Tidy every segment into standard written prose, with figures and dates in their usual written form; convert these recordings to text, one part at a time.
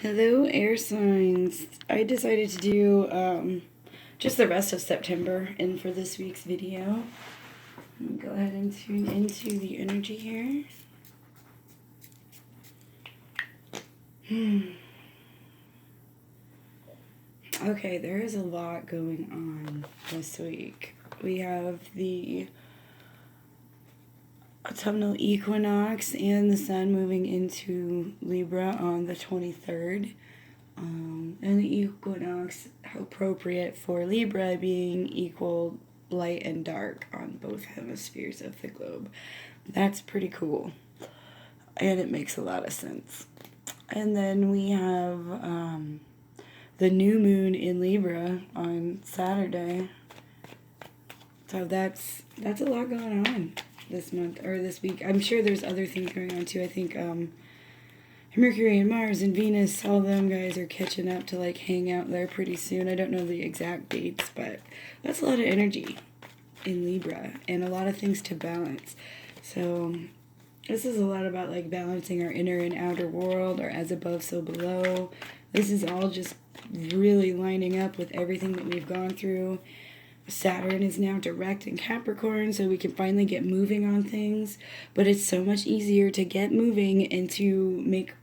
Hello, air signs. I decided to do just the rest of September and for this week's video. Let me go ahead and tune into the energy here. Okay, there is a lot going on this week. We have the autumnal equinox and the sun moving into Libra on the 23rd. And the equinox appropriate for Libra being equal light and dark on both hemispheres of the globe. That's pretty cool. And it makes a lot of sense. And then we have the new moon in Libra on Saturday. So that's a lot going on this month or this week. I'm sure there's other things going on too. I think Mercury and Mars and Venus, all them guys are catching up to like hang out there pretty soon. I don't know the exact dates, but that's a lot of energy in Libra and a lot of things to balance. So this is a lot about like balancing our inner and outer world, or as above, so below. This is all just really lining up with everything that we've gone through. Saturn is now direct in Capricorn, so we can finally get moving on things. But it's so much easier to get moving and to make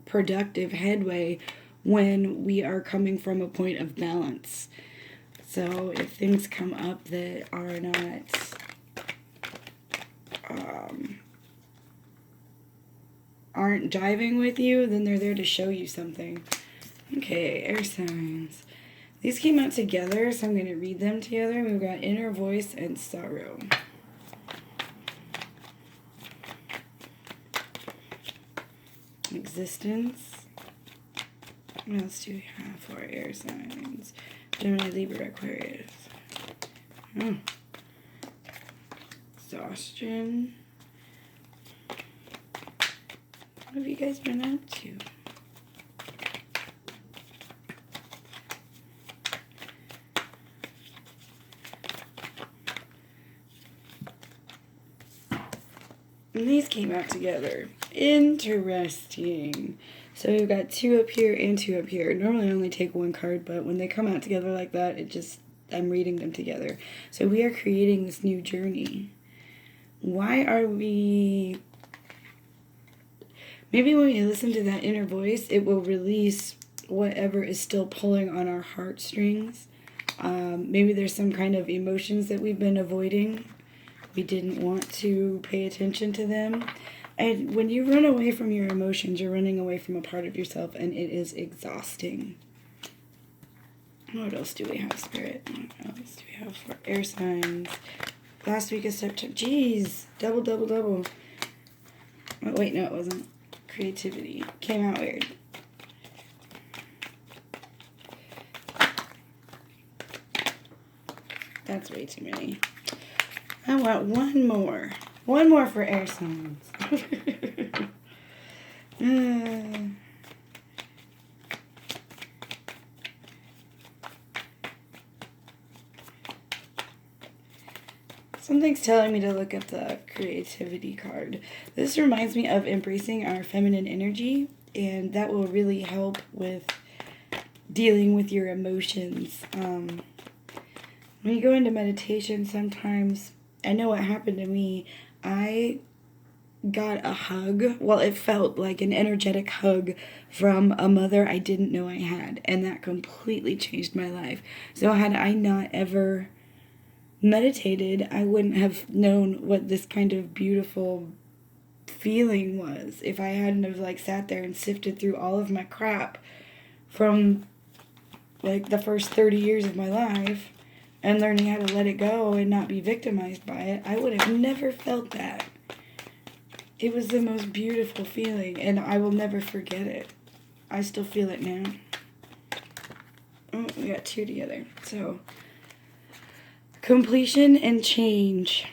productive headway when we are coming from a point of balance. So if things come up that are not aren't jiving with you, then they're there to show you something. Okay, air signs. These came out together, so I'm going to read them together. We've got inner voice and sorrow. Existence. What else do we have for air signs? Gemini, Libra, Aquarius. Exhaustion. What have you guys been up to? And these came out together. Interesting. So we've got 2 up here and 2 up here. Normally I only take 1 card, but when they come out together like that, I'm reading them together. So we are creating this new journey. Why are we... Maybe when we listen to that inner voice, it will release whatever is still pulling on our heartstrings. Maybe there's some kind of emotions that we've been avoiding. We didn't want to pay attention to them. And when you run away from your emotions, you're running away from a part of yourself, and it is exhausting. What else do we have, Spirit? What else do we have for air signs? Last week of September. Jeez. Double. Oh, wait, no, it wasn't. Creativity. Came out weird. That's way too many. I want one more. One more for air signs. Something's telling me to look at the creativity card. This reminds me of embracing our feminine energy, and that will really help with dealing with your emotions. When you go into meditation, sometimes, I know what happened to me. I got a hug. Well, it felt like an energetic hug from a mother I didn't know I had, and that completely changed my life. So had I not ever meditated, I wouldn't have known what this kind of beautiful feeling was if I hadn't have like sat there and sifted through all of my crap from like the first 30 years of my life and learning how to let it go and not be victimized by it. I would have never felt that. It was the most beautiful feeling, and I will never forget it. I still feel it now. Oh, we got 2 together. So, completion and change.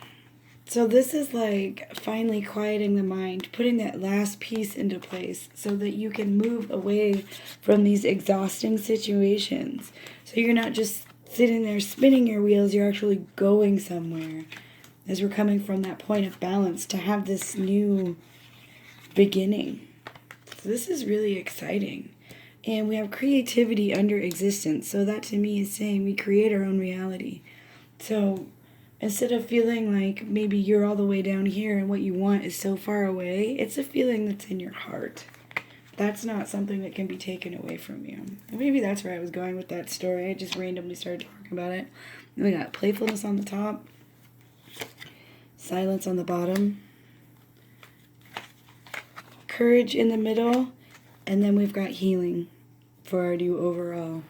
So this is like finally quieting the mind, putting that last piece into place so that you can move away from these exhausting situations. So you're not just sitting there spinning your wheels, you're actually going somewhere. As we're coming from that point of balance to have this new beginning. So this is really exciting. And we have creativity under existence. So that to me is saying we create our own reality. So instead of feeling like maybe you're all the way down here and what you want is so far away, it's a feeling that's in your heart. That's not something that can be taken away from you. And maybe that's where I was going with that story. I just randomly started talking about it. And we got playfulness on the top, silence on the bottom, courage in the middle, and then we've got healing for our new overall.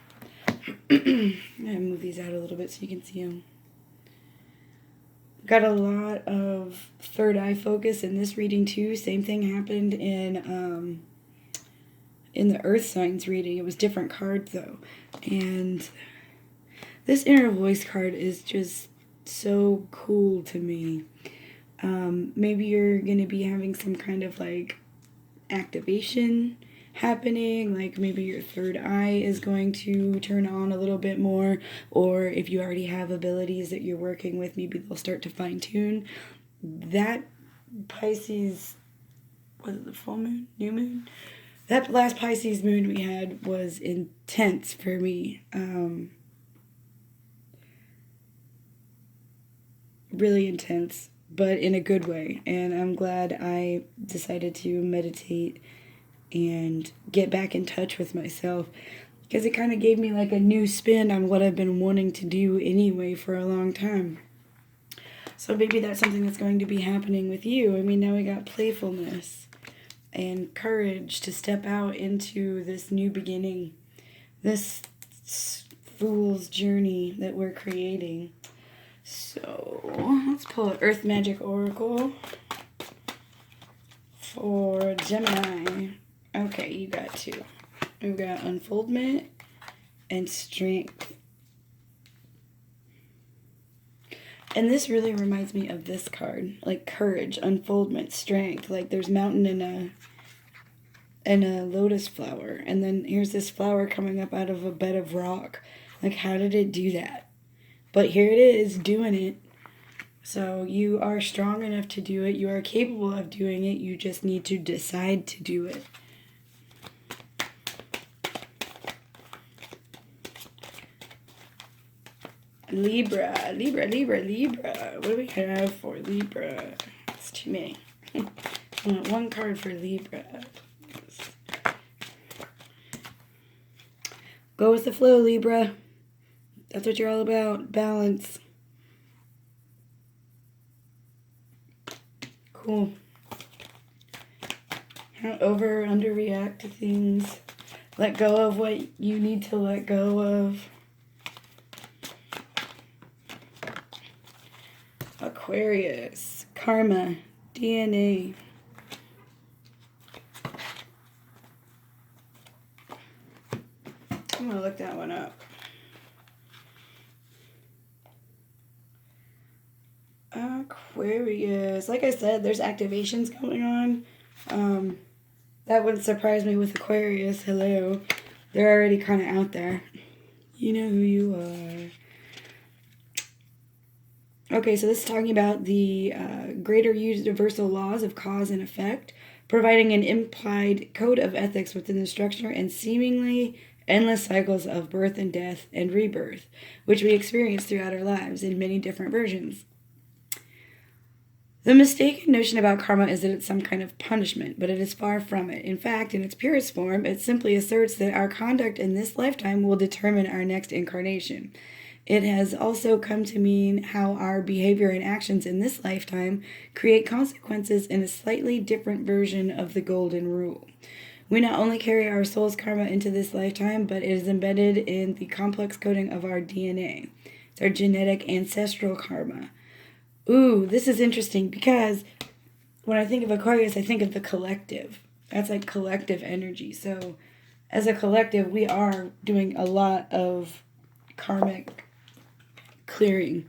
I'm going to move these out a little bit so you can see them. Got a lot of third eye focus in this reading too. Same thing happened in the earth signs reading. It was different cards though. And this inner voice card is just so cool to me. Maybe you're going to be having some kind of like activation happening, like maybe your third eye is going to turn on a little bit more, or if you already have abilities that you're working with, maybe they'll start to fine-tune. That Pisces, was it the full moon? New moon? That last Pisces moon we had was intense for me. Really intense, but in a good way. And I'm glad I decided to meditate and get back in touch with myself, because it kind of gave me like a new spin on what I've been wanting to do anyway for a long time. So maybe that's something that's going to be happening with you. I mean, now we got playfulness and courage to step out into this new beginning, this fool's journey that we're creating. So let's pull an Earth Magic Oracle for Gemini. Okay, you got two. We've got unfoldment and strength. And this really reminds me of this card, like courage, unfoldment, strength. Like there's mountain and a lotus flower, and then here's this flower coming up out of a bed of rock. Like, how did it do that? But here it is doing it. So you are strong enough to do it. You are capable of doing it. You just need to decide to do it. Libra. What do we have for Libra? It's too many. I want one card for Libra. Go with the flow, Libra. That's what you're all about. Balance. Cool. Don't over or underreact to things. Let go of what you need to let go of. Aquarius, karma, DNA. I'm going to look that one up. Aquarius. Like I said, there's activations going on. That wouldn't surprise me with Aquarius. Hello. They're already kind of out there. You know who you are. Okay, so this is talking about the greater universal laws of cause and effect, providing an implied code of ethics within the structure and seemingly endless cycles of birth and death and rebirth, which we experience throughout our lives in many different versions. The mistaken notion about karma is that it's some kind of punishment, but it is far from it. In fact, in its purest form, it simply asserts that our conduct in this lifetime will determine our next incarnation. It has also come to mean how our behavior and actions in this lifetime create consequences in a slightly different version of the golden rule. We not only carry our soul's karma into this lifetime, but it is embedded in the complex coding of our DNA. It's our genetic ancestral karma. Ooh, this is interesting because when I think of Aquarius, I think of the collective. That's like collective energy. So as a collective, we are doing a lot of karmic clearing,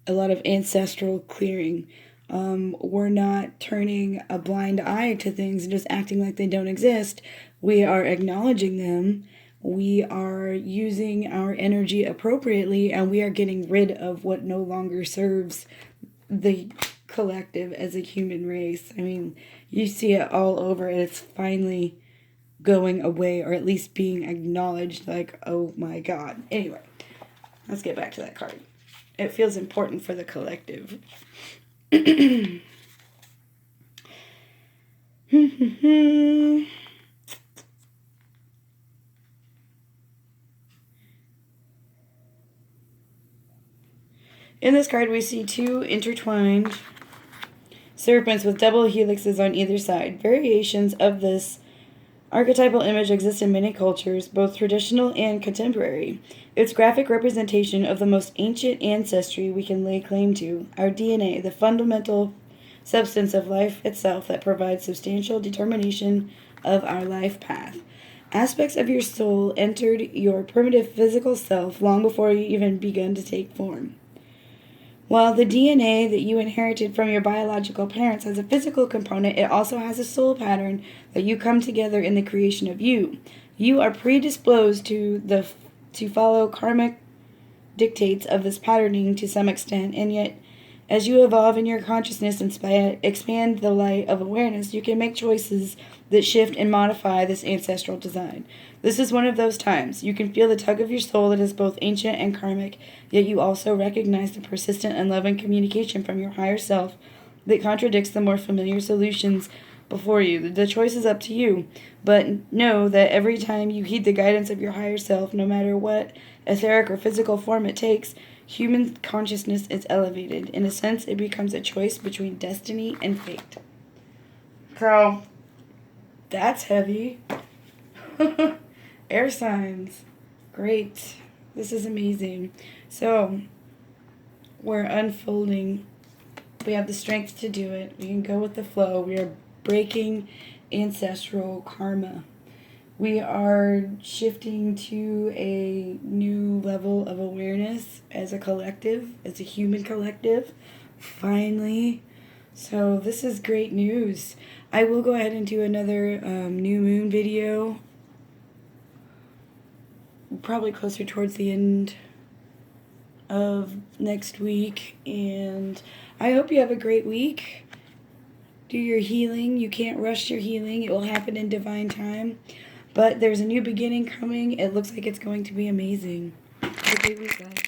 a lot of ancestral clearing. We're not turning a blind eye to things and just acting like they don't exist. We are acknowledging them. We are using our energy appropriately, and we are getting rid of what no longer serves the collective as a human race. I mean, you see it all over, and it's finally going away, or at least being acknowledged, like, oh my god. Anyway, let's get back to that card. It feels important for the collective. In this card, we see two intertwined serpents with double helixes on either side. Variations of this archetypal image exist in many cultures, both traditional and contemporary. Its graphic representation of the most ancient ancestry we can lay claim to, our DNA, the fundamental substance of life itself that provides substantial determination of our life path. Aspects of your soul entered your primitive physical self long before you even begun to take form. While the DNA that you inherited from your biological parents has a physical component, it also has a soul pattern that you come together in the creation of you. You are predisposed to follow karmic dictates of this patterning to some extent, and yet as you evolve in your consciousness and expand the light of awareness, you can make choices that shift and modify this ancestral design. This is one of those times. You can feel the tug of your soul that is both ancient and karmic, yet you also recognize the persistent and loving communication from your higher self that contradicts the more familiar solutions before you. The choice is up to you, but know that every time you heed the guidance of your higher self, no matter what etheric or physical form it takes, human consciousness is elevated. In a sense, it becomes a choice between destiny and fate. So, that's heavy. Air signs. Great. This is amazing. So, we're unfolding. We have the strength to do it. We can go with the flow. We are breaking ancestral karma. We are shifting to a new level of awareness as a collective, as a human collective, finally. So this is great news. I will go ahead and do another new moon video, probably closer towards the end of next week. And I hope you have a great week. Do your healing. You can't rush your healing. It will happen in divine time. But there's a new beginning coming. It looks like it's going to be amazing. Have a great week, guys.